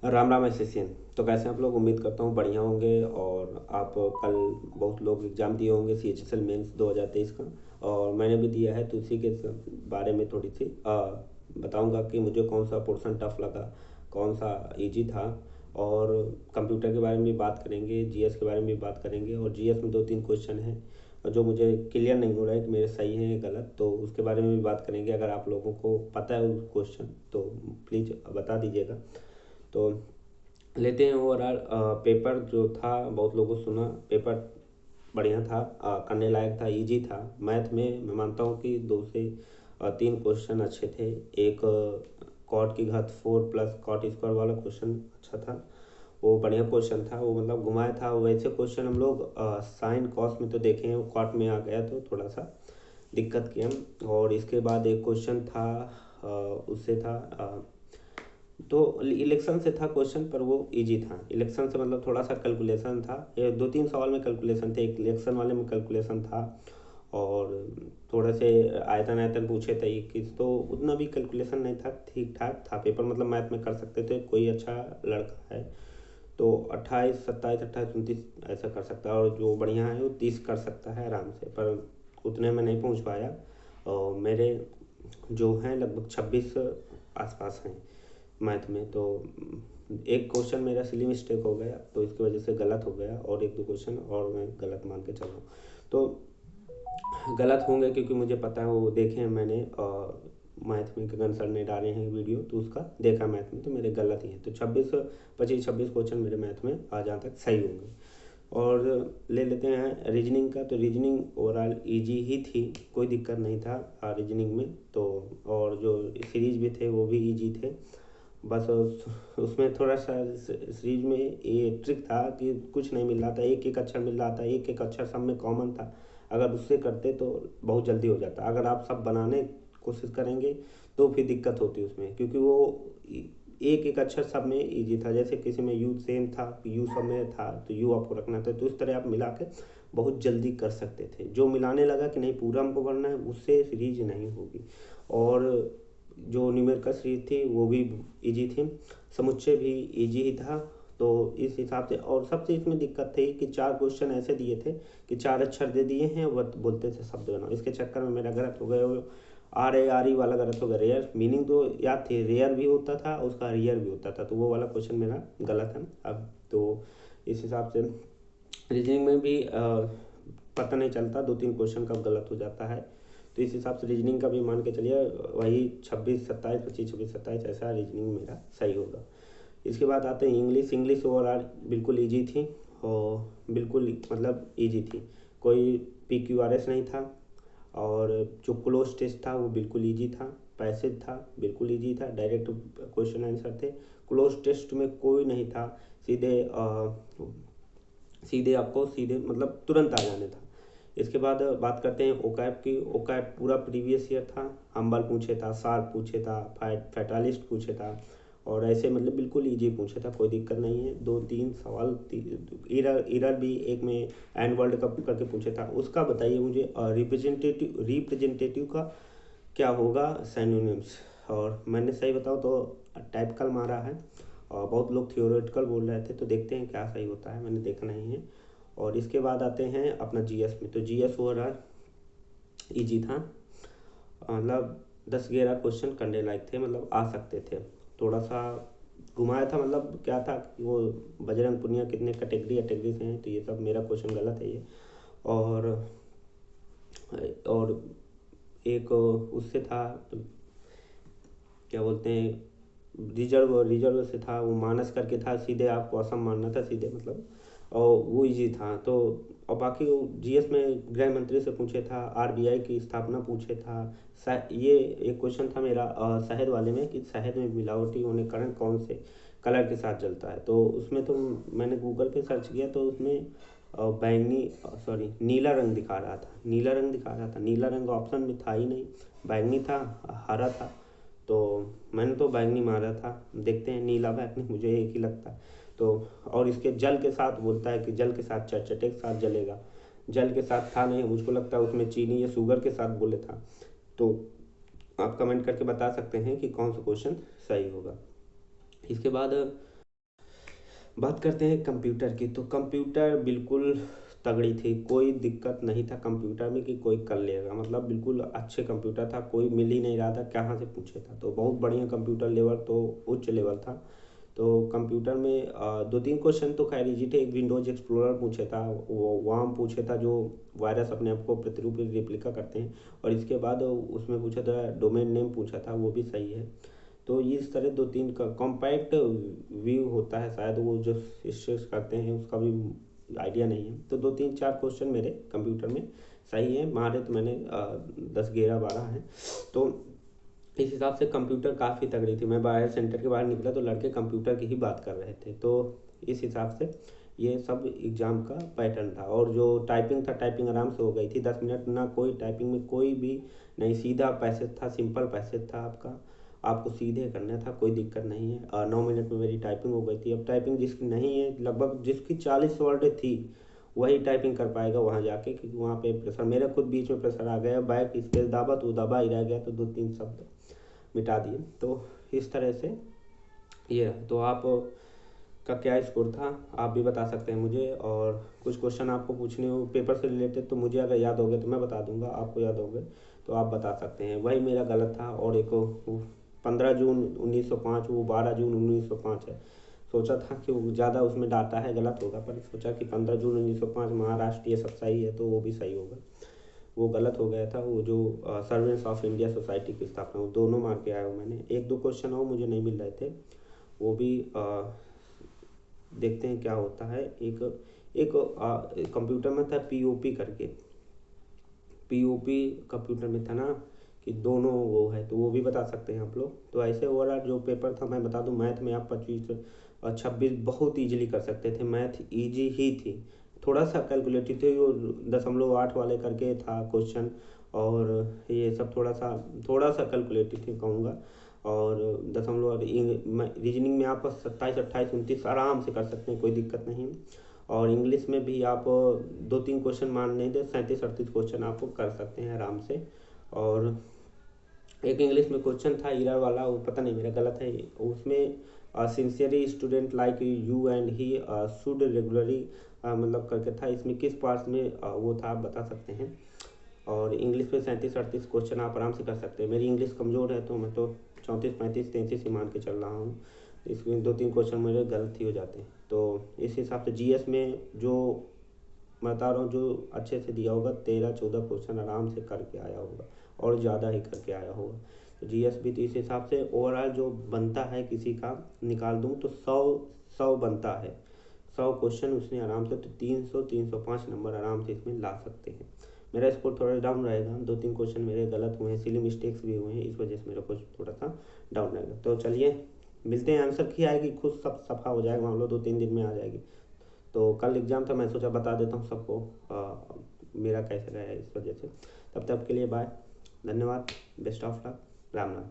Ram Ram association. तो कैसे हैं आप लोग? उम्मीद करता हूँ बढ़िया होंगे। और आप कल बहुत लोग एग्ज़ाम दिए होंगे CHSL मेंस 2023 का, और मैंने भी दिया है। तो उसी के बारे में थोड़ी सी बताऊंगा कि मुझे कौन सा पोर्शन टफ लगा, कौन सा इजी था। और कंप्यूटर के बारे में भी बात करेंगे, जीएस के बारे में भी बात करेंगे। और जीएस में 2-3 क्वेश्चन हैं जो मुझे क्लियर नहीं हो रहा है कि मेरे सही हैं या गलत, तो उसके बारे में भी बात करेंगे। अगर आप लोगों को पता है उस क्वेश्चन तो प्लीज़ बता दीजिएगा। तो लेते हैं ओवरऑल। पेपर जो था, बहुत लोगों सुना पेपर बढ़िया था, करने लायक था, इजी था। मैथ में मैं मानता हूँ कि 2 से 3 क्वेश्चन अच्छे थे। एक कॉट की घात 4 प्लस कॉट स्क्वायर वाला क्वेश्चन अच्छा था, वो बढ़िया क्वेश्चन था। वो मतलब घुमाया था। वैसे क्वेश्चन हम लोग साइन कॉस में तो देखे हैं, वो कॉट में आ गया तो थोड़ा सा दिक्कत की हम। और इसके बाद एक क्वेश्चन था, उससे था तो इलेक्शन से था क्वेश्चन, पर वो इजी था। इलेक्शन से मतलब थोड़ा सा कैलकुलेशन था, ये 2-3 सवाल में कैलकुलेशन थे, एक इलेक्शन वाले में कैलकुलेशन था। और थोड़े से आयतन आयतन पूछे थे 21, तो उतना भी कैलकुलेशन नहीं था, ठीक ठाक था पेपर। मतलब मैथ में कर सकते थे, कोई अच्छा लड़का है तो 28 27 28 29 ऐसा कर सकता है। और जो बढ़िया है वो 30 कर सकता है आराम से, पर उतने में नहीं पहुंच पाया। और मेरे जो हैं लगभग 26 आसपास हैं मैथ में। तो एक क्वेश्चन मेरा सिली मिस्टेक हो गया, तो इसकी वजह से गलत हो गया। और 1-2 क्वेश्चन और मैं गलत मान के चल रहा हूँ। तो गलत होंगे क्योंकि मुझे पता है, वो देखे हैं मैंने। मैथ में गगन सर ने डाले हैं वीडियो, तो उसका देखा मैथ में, तो मेरे गलत ही हैं। तो 26 क्वेश्चन मेरे मैथ में आ जहाँ तक सही होंगे। और ले लेते हैं रीजनिंग का। तो रीजनिंग ओवरऑल इजी ही थी, कोई दिक्कत नहीं था रीजनिंग में तो। और जो सीरीज भी थे वो भी इजी थे। बस उसमें थोड़ा सा सीरीज में ये ट्रिक था कि कुछ नहीं मिल रहा था, एक एक अक्षर मिल रहा था, एक एक अक्षर सब में कॉमन था। अगर उससे करते तो बहुत जल्दी हो जाता। अगर आप सब बनाने की कोशिश करेंगे तो फिर दिक्कत होती है उसमें, क्योंकि वो एक एक अक्षर सब में इजी था। जैसे किसी में यू सेम था, यू सब में था, तो यू आपको रखना था। तो इस तरह आप मिला के बहुत जल्दी कर सकते थे। जो मिलाने लगा कि नहीं पूरा हमको भरना है, उससे सीरीज नहीं होगी। और जो न्यूमेरिकल सीरीज थी वो भी इजी थी, समुच्चय भी इजी ही था। तो इस हिसाब से, और सबसे इसमें दिक्कत थी कि 4 क्वेश्चन ऐसे दिए थे कि 4 अक्षर दे दिए हैं, वो बोलते थे शब्द बनाओ। इसके चक्कर में मेरा गलत हो गया। RARE वाला गलत हो गया। रेयर मीनिंग तो याद थी, रेयर भी होता था, उसका रियर भी होता था, तो वो वाला क्वेश्चन मेरा गलत है अब। तो इस हिसाब से रीजनिंग में भी पता नहीं चलता 2-3 क्वेश्चन कब गलत हो जाता है। तो इस हिसाब से रीजनिंग का भी मान के चलिए वही 26 27 25 26 27 ऐसा रीजनिंग मेरा सही होगा। इसके बाद आते हैं इंग्लिश। इंग्लिश ओवरऑल बिल्कुल ईजी थी, और बिल्कुल मतलब ईजी थी, कोई PQRS नहीं था। और जो क्लोज टेस्ट था वो बिल्कुल ईजी था। पैसेज था बिल्कुल ईजी था, डायरेक्ट क्वेश्चन आंसर थे। क्लोज टेस्ट में कोई नहीं था, सीधे सीधे आपको सीधे मतलब तुरंत आ जाने था। इसके बाद बात करते हैं ओकैप की। ओकैप पूरा प्रीवियस ईयर था, हम्बल पूछे था, शार्प पूछे था, फैटालिस्ट पूछे था। और ऐसे मतलब बिल्कुल इजी पूछे था, कोई दिक्कत नहीं है। 2-3 सवाल इरर भी एक में एंड वर्ल्ड कप करके पूछे था। उसका बताइए मुझे रिप्रेजेंटेटिव का क्या होगा सिनोनिम्स। और मैंने सही बताऊँ तो टाइपिकल मारा है, और बहुत लोग थियोरेटिकल बोल रहे थे, तो देखते हैं क्या सही होता है, मैंने देखा नहीं है। और इसके बाद आते हैं अपना जीएस में। तो जीएस ओवरऑल ईजी था, मतलब 10-11 क्वेश्चन करने लायक थे, मतलब आ सकते थे। थोड़ा सा घुमाया था, मतलब क्या था कि वो बजरंग पुनिया कितने कैटेगरी से हैं, तो ये सब मेरा क्वेश्चन गलत है ये। और और एक उससे था, क्या बोलते हैं, रिजर्व से था, वो मानस करके था, सीधे आपको असम मानना था सीधे मतलब। और वो इजी था। तो और बाकी वो जीएस में गृह मंत्री से पूछे था, RBI की स्थापना पूछे था। ये एक क्वेश्चन था मेरा शहद वाले में, कि शहद में मिलावटी होने के कारण कौन से कलर के साथ जलता है। तो उसमें तो मैंने गूगल पे सर्च किया, तो उसमें बैंगनी सॉरी नीला रंग दिखा रहा था, नीला रंग दिखा रहा था। नीला रंग ऑप्शन में था ही नहीं, बैंगनी था, हरा था। तो मैंने तो बैंगनी मारा था, देखते हैं नीला बैंगनी, मुझे एक ही लगता है। तो और इसके जल के साथ बोलता है कि जल के साथ चटचटे के साथ जलेगा, जल के साथ था नहीं, मुझको लगता है उसमें चीनी या शुगर के साथ बोले था। तो आप कमेंट करके बता सकते हैं कि कौन सा क्वेश्चन सही होगा। इसके बाद बात करते हैं कंप्यूटर की। तो कंप्यूटर बिल्कुल तगड़ी थी, कोई दिक्कत नहीं था कंप्यूटर में कि कोई कर लेगा, मतलब बिल्कुल अच्छे कंप्यूटर था, कोई मिल ही नहीं रहा था कहाँ से पूछे था। तो बहुत बढ़िया कंप्यूटर लेवल, तो उच्च लेवल था। तो कंप्यूटर में दो तीन क्वेश्चन तो खैर इजी थे। एक विंडोज एक्सप्लोरर पूछे था, वो वार्म पूछे था जो वायरस अपने आप को प्रतिरूपित रेप्लिका करते हैं, और इसके बाद उसमें पूछा था डोमेन नेम पूछा था, वो भी सही है। तो इस तरह दो तीन का कॉम्पैक्ट व्यू होता है शायद, वो जो स्ट्रेस करते हैं उसका भी आइडिया नहीं है। तो दो तीन चार क्वेश्चन मेरे कंप्यूटर में सही है, मारे तो मैंने 10 11 12 हैं। तो इस हिसाब से कंप्यूटर काफ़ी तगड़ी थी। मैं बाहर सेंटर के बाहर निकला तो लड़के कंप्यूटर की ही बात कर रहे थे। तो इस हिसाब से ये सब एग्ज़ाम का पैटर्न था। और जो टाइपिंग था, टाइपिंग आराम से हो गई थी 10 मिनट, ना कोई टाइपिंग में कोई भी नहीं, सीधा पैसेज था, सिंपल पैसेज था आपका, आपको सीधे करना था, कोई दिक्कत नहीं है। 9 मिनट में मेरी टाइपिंग हो गई थी। अब टाइपिंग जिसकी नहीं है, लगभग जिसकी 40 वर्ड थी वही टाइपिंग कर पाएगा वहाँ जाके, क्योंकि वहाँ पे प्रेशर, मेरा खुद बीच में प्रेशर आ गया, बैक स्पेस दाबा तो दबा ही रह गया, तो दो तीन शब्द मिटा दिए। तो इस तरह से ये रहा। तो आप का क्या स्कोर था आप भी बता सकते हैं मुझे, और कुछ क्वेश्चन आपको पूछने हो पेपर से रिलेटेड तो मुझे अगर याद हो गए तो मैं बता दूंगा, आपको याद हो गए तो आप बता सकते हैं। वही मेरा गलत था। और एक 15 जून 1905, वो 12 जून 1905 है। सोचा था कि वो ज़्यादा उसमें डाटा है, गलत होगा, पर सोचा कि 15 जून 1905 महाराष्ट्रीय सब सही है तो वो भी सही होगा। वो गलत हो गया था। वो जो सर्वेंट्स ऑफ इंडिया सोसाइटी की स्थापना, वो दोनों मार के आया हूँ मैंने। एक दो क्वेश्चन और मुझे नहीं मिल रहे थे, वो भी देखते हैं क्या होता है। एक एक कंप्यूटर में था पीओपी करके, पीओपी कंप्यूटर में था ना, कि दोनों वो है, तो वो भी बता सकते हैं आप लोग। तो ऐसे ओवरऑल जो पेपर था मैं बता दूं, मैथ में आप 25 26 बहुत इजीली कर सकते थे, मैथ इजी ही थी। थोड़ा सा कैलकुलेटिव थे, वो 0.8 वाले करके था क्वेश्चन, और ये सब थोड़ा सा कैलकुलेटिव थे कहूँगा। और दशमलव रीजनिंग में आप 27 28 29 आराम से कर सकते हैं, कोई दिक्कत नहीं। और इंग्लिश में भी आप दो तीन क्वेश्चन मान नहीं दे, 37 38 क्वेश्चन आप कर सकते हैं आराम से। और एक इंग्लिश में क्वेश्चन था ईरर वाला, वो पता नहीं मेरा गलत है उसमें, sincerely student like you and he should regularly, मतलब करके था। इसमें किस पार्ट में वो था आप बता सकते हैं। और इंग्लिश में 37 38 क्वेश्चन आप आराम से कर सकते हैं। मेरी इंग्लिश कमज़ोर है तो मैं तो 34 35 33 ही मान के चल रहा हूँ। इसमें दो तीन क्वेश्चन मेरे गलत ही हो जाते हैं। तो इस हिसाब से जीएस में जो मैं बता रहा हूँ, जो अच्छे से दिया होगा 13 14 क्वेश्चन आराम से करके आया होगा, और ज़्यादा ही करके आया होगा। तो जीएस भी तो इस हिसाब से ओवरऑल जो बनता है किसी का निकाल दूँ तो 100 बनता है। 100 क्वेश्चन उसने आराम से, तो 300 305 नंबर आराम से इसमें ला सकते हैं। मेरा स्कोर थोड़ा डाउन रहेगा, दो तीन क्वेश्चन मेरे गलत हुए हैं, सिली मिस्टेक्स भी हुए हैं, इस वजह से मेरा कुछ थोड़ा सा डाउन रहेगा। तो चलिए मिलते हैं, आंसर की आएगी खुद सब सफा हो जाएगा, मान लो 2 3 दिन में आ जाएगी। तो कल एग्ज़ाम था, मैं सोचा बता देता हूँ सबको मेरा कैसे रहा है, इस वजह से। तब तक के लिए बाय, धन्यवाद, best of luck, Ram Ram.